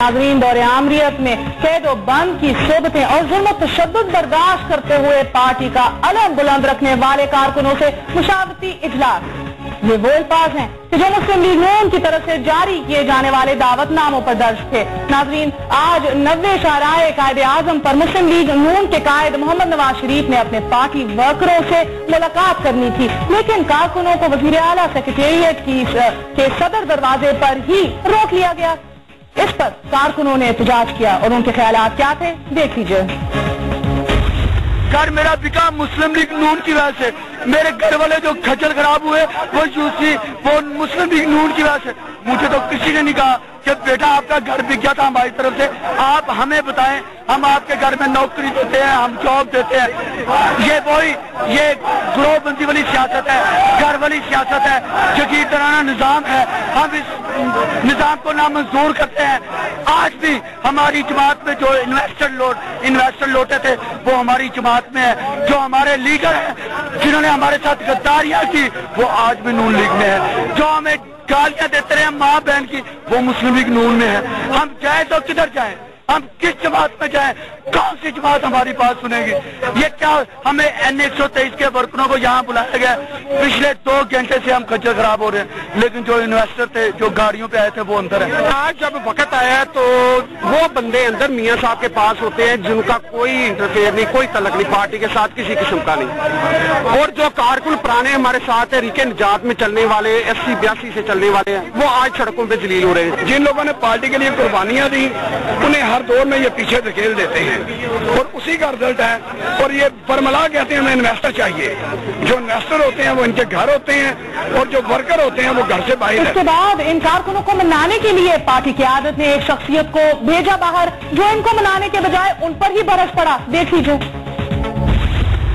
नाज़रीन, दौरे आमरीत में कैद व बंद की सोबतें और जुल्म तशद्दुद बर्दाश्त करते हुए पार्टी का अलम बुलंद रखने वाले कारकुनों से मुशावरती इजलास। ये वो अल्फाज हैं कि जो मुस्लिम लीग नून की तरफ से जारी किए जाने वाले दावतनामों पर दर्ज थे। नाज़रीन, आज 90 शाहराए कायदे आजम पर मुस्लिम लीग नून के कायद मोहम्मद नवाज शरीफ ने अपने पार्टी वर्करों से मुलाकात करनी थी, लेकिन कारकुनों को वज़ीर आला सेक्रेटेरिएट के सदर दरवाजे पर ही रोक लिया गया। इस पर कारकुनों ने एहतजाज किया और उनके ख्यालात क्या थे, देख लीजिए। घर मेरा बिका मुस्लिम लीग नून की वजह से, मेरे घर वाले जो खच्चर खराब हुए वो मुस्लिम लीग नून की वजह से। मुझे तो किसी ने नहीं कहा कि बेटा आपका घर बिक गया था हमारी तरफ से, आप हमें बताएं, हम आपके घर में नौकरी देते हैं, हम जॉब देते हैं। ये ग्रोहबंदी वाली सियासत है, घर वाली सियासत है, जगीरदाराना निजाम है। हम इस निजाम को नामंजूर करते हैं। आज भी हमारी जमात में जो इन्वेस्टर लौटे थे वो हमारी जमात में है। जो हमारे लीडर हैं जिन्होंने हमारे साथ गद्दारियां की वो आज भी नून लीग में है। जो हमें गालियां देते रहे माँ बहन की वो मुस्लिम लीग नून में है। हम जाए तो किधर जाएं, हम किस जमात में जाएं, कौन सी जमात हमारी बात सुनेगी? ये क्या हमें N123 के वर्करों को यहाँ बुलाया गया? पिछले 2 घंटे से हम खच्चर खराब हो रहे हैं, लेकिन जो इन्वेस्टर थे जो गाड़ियों पे आए थे वो अंदर है। आज जब वक्त आया तो वो बंदे अंदर मियाँ साहब के पास होते हैं जिनका कोई इंटरफेयर नहीं, कोई तलक नहीं पार्टी के साथ किसी किस्म का नहीं। और जो कारकुन पुराने हमारे साथ है, रिके निजात में चलने वाले, 80-82 से चलने वाले हैं, वो आज सड़कों पे जलील हो रहे हैं। जिन लोगों ने पार्टी के लिए कुर्बानियां दी उन्हें हर दौर में ये पीछे धकेल देते हैं और उसी का रिजल्ट है। और ये फरमला कहते हैं हमें इन्वेस्टर चाहिए। जो इन्वेस्टर होते हैं वो इनके घर होते हैं और जो वर्कर होते हैं वो घर से बाहर। इसके बाद इन कारकुनों को मनाने के लिए पार्टी की आदत ने एक शख्सियत को भेजा बाहर, जो इनको मनाने के बजाय उन पर ही बरस पड़ा। देख लीजिए।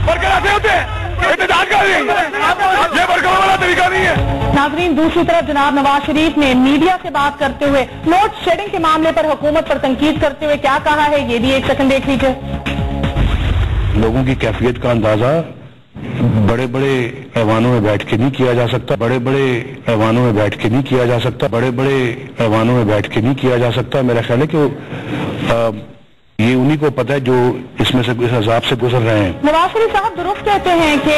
वर्कर ऐसे होते हैं, ये वर्करों वाला तरीका नहीं है। नाज़रीन, दूसरी तरफ जनाब नवाज शरीफ ने मीडिया से बात करते हुए लोड शेडिंग के मामले पर हुकूमत पर तनकीद करते हुए क्या कहा है, ये भी एक सेकंड देख लीजिए। लोगों की कैफियत का अंदाजा बड़े बड़े ऐवानों में बैठ के नहीं किया जा सकता, बड़े बड़े ऐवानों में बैठ के नहीं किया जा सकता, बड़े बड़े ऐवानों में बैठ के नहीं किया जा सकता। मेरा ख्याल है कि ये उन्हीं को पता है जो इसमें से इस अजाब से गुजर रहे हैं। नवाज शरीफ साहब दुरुस्त कहते हैं कि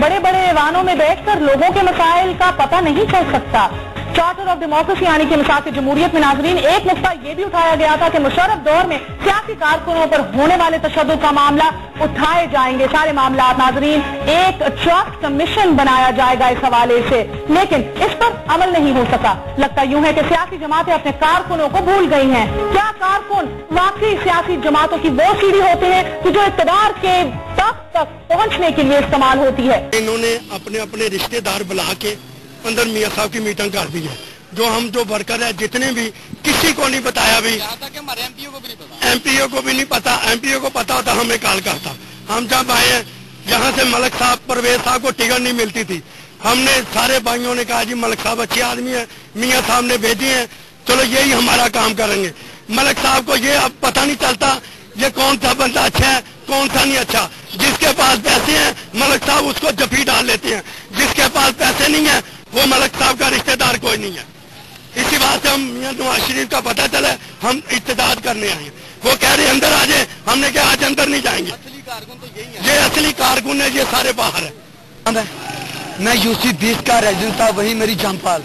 बड़े बड़े ऐवानों में बैठकर लोगों के मसाइल का पता नहीं चल सकता। चार्टर ऑफ डेमोक्रेसी यानी कि मिसाल जमहूरियत में नाजरीन एक नुक्ता ये भी उठाया गया था कि मुशर्रफ दौर में सियासी कारकुनों पर होने वाले तशद्दुद का मामला उठाए जाएंगे, सारे मामला। नाजरीन, एक ट्रस्ट कमीशन बनाया जाएगा इस हवाले से, लेकिन इस पर अमल नहीं हो सका। लगता यूं है कि सियासी जमातें अपने कारकुनों को भूल गई हैं। क्या कारकुन वाकई सियासी जमातों की वो सीढ़ी होते हैं कि जो इक़्तिदार के तक पहुंचने के लिए इस्तेमाल होती है? इन्होंने अपने अपने रिश्तेदार बुला के अंदर मियाँ साहब की मीटिंग कर दी है। जो वर्कर है जितने भी, किसी को नहीं बताया भी, एमपीओ को भी नहीं पता। एमपीओ को पता होता हमें कॉल करता। हम जब आए हैं यहाँ से मलिक साहब, परवेज साहब को टिकट नहीं मिलती थी। हमने सारे भाइयों ने कहा जी मलिक साहब अच्छे आदमी है, मियाँ साहब ने भेजे हैं, चलो यही हमारा काम करेंगे। मलिक साहब को ये अब पता नहीं चलता ये कौन सा बंदा अच्छा है कौन सा नहीं अच्छा। जिसके पास पैसे हैं मलिक साहब उसको जफी डाल लेते हैं, जिसके पास पैसे नहीं है वो मलिक साहब का रिश्तेदार कोई नहीं है। इसी बात से हम मियां नवाज शरीफ का पता चला, हम इत्तेदाद करने आए। वो कह रहे अंदर आ जाए, हमने कहा आज अंदर नहीं जाएंगे। असली कारकुन तो यही है। ये असली कारकुन है, ये सारे बाहर है। मैं UC-20 का रेजिडेंट था, वही मेरी जामपाल।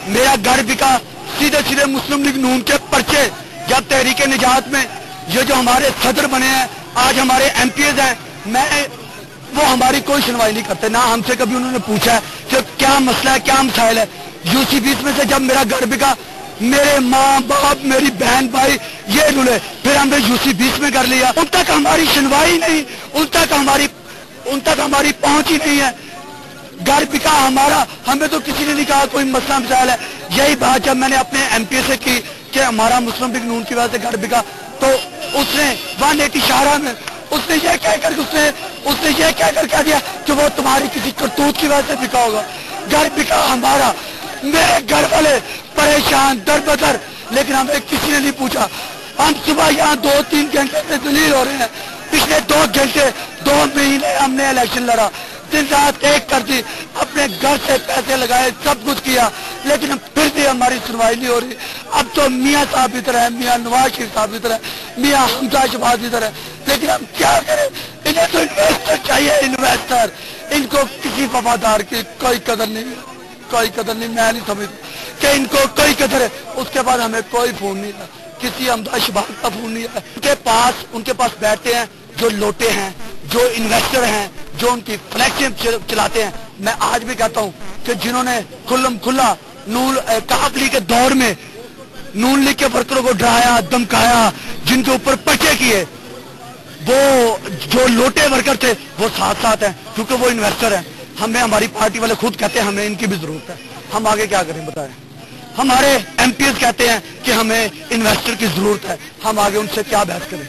मेरा घर बिका सीधे मुस्लिम लीग नून के पर्चे। जब तहरीके निजात में ये जो हमारे सदर बने हैं, आज हमारे MPs हैं, वो हमारी कोई सुनवाई नहीं करते। ना हमसे कभी उन्होंने पूछा है कि क्या मसला है, क्या मसाइल है। UC-20 में से जब मेरा घर बिका, मेरे माँ बाप, मेरी बहन भाई ये रुले, फिर हमने UC-20 में कर लिया। उन तक हमारी सुनवाई नहीं, उन तक हमारी पहुंच ही नहीं है। घर बिका हमारा, हमें तो किसी ने नहीं कहा कोई मसला मसाइल है। यही बात जब मैंने अपने MP से की कि हमारा मुस्लिम लीग नून की वजह से घर बिका, तो उसने 180 शाहरा में उसने ये कहकर कह दिया कि वो तुम्हारी किसी करतूत की वजह से बिका होगा। घर बिका हमारा, मेरे घर वाले परेशान दरबदर, लेकिन हमें किसी ने नहीं पूछा। हम सुबह यहाँ 2-3 घंटे से दलील हो रहे हैं। पिछले 2 घंटे 2 महीने हमने इलेक्शन लड़ा, दिन रात एक कर दी, अपने घर से पैसे लगाए, सब कुछ किया, लेकिन फिर भी हमारी सुनवाई नहीं हो रही। अब तो मियाँ साहब इधर है, मियाँ नवाज शरीफ साहब इधर है, मियाँ हमजा शहबाज इधर है, लेकिन हम क्या करें? इन्हें तो इन्वेस्टर चाहिए, इन्वेस्टर। इनको किसी वफादार की कोई कदर नहीं है, कोई कदर नहीं। मैं नहीं समझता कि इनको कोई कदर है। उसके बाद हमें कोई फोन नहीं है, किसी हमजा शहबाज का फोन नहीं है। उनके पास बैठते हैं जो लोटे हैं, जो इन्वेस्टर हैं, जो उनकी फ्लैगशिप चलाते हैं। मैं आज भी कहता हूं कि जिन्होंने खुल्लम खुल्ला काफ लीग के दौर में नून लीग के वर्करों को डराया, धमकाया, जिनके ऊपर पर्चे किए, वो जो लोटे वर्कर थे वो साथ साथ हैं, क्योंकि वो इन्वेस्टर हैं। हमें हमारी पार्टी वाले खुद कहते हैं हमें इनकी भी जरूरत है। हम आगे क्या करें बताएं? हमारे एमपीएस कहते हैं कि हमें इन्वेस्टर की जरूरत है। हम आगे उनसे क्या बहस करें?